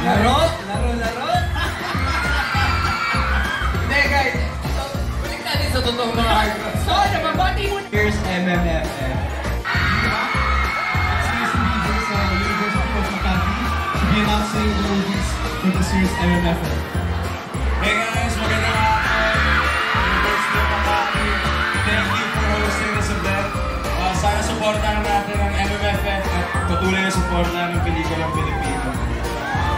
Laro? Hindi guys, so, balik natin sa totoong mga hard rock. So, nababati mo na. Here's MMFF. Announcing the movies for the series MMFF. Hey guys, magandang hapon. University of Makati. Thank you for hosting this event. Sana supportahan natin ang MMFF at patuloy na supportahan ng pelikulang Pilipino.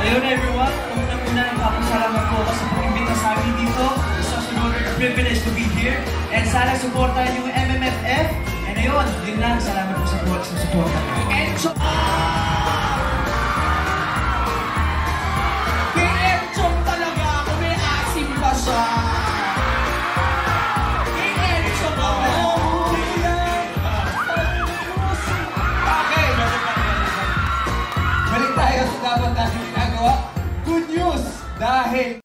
Ayun everyone, unang-una nagpapasalamat po ako sa pag-imbita sa amin dito. It's such an honor and privilege to be here. And sana supportahan yung MMFF. And ayun, yun lang. Salamat po sa support. And so... Balik tayo sa dapat natin ginagawa. Good news! Dahil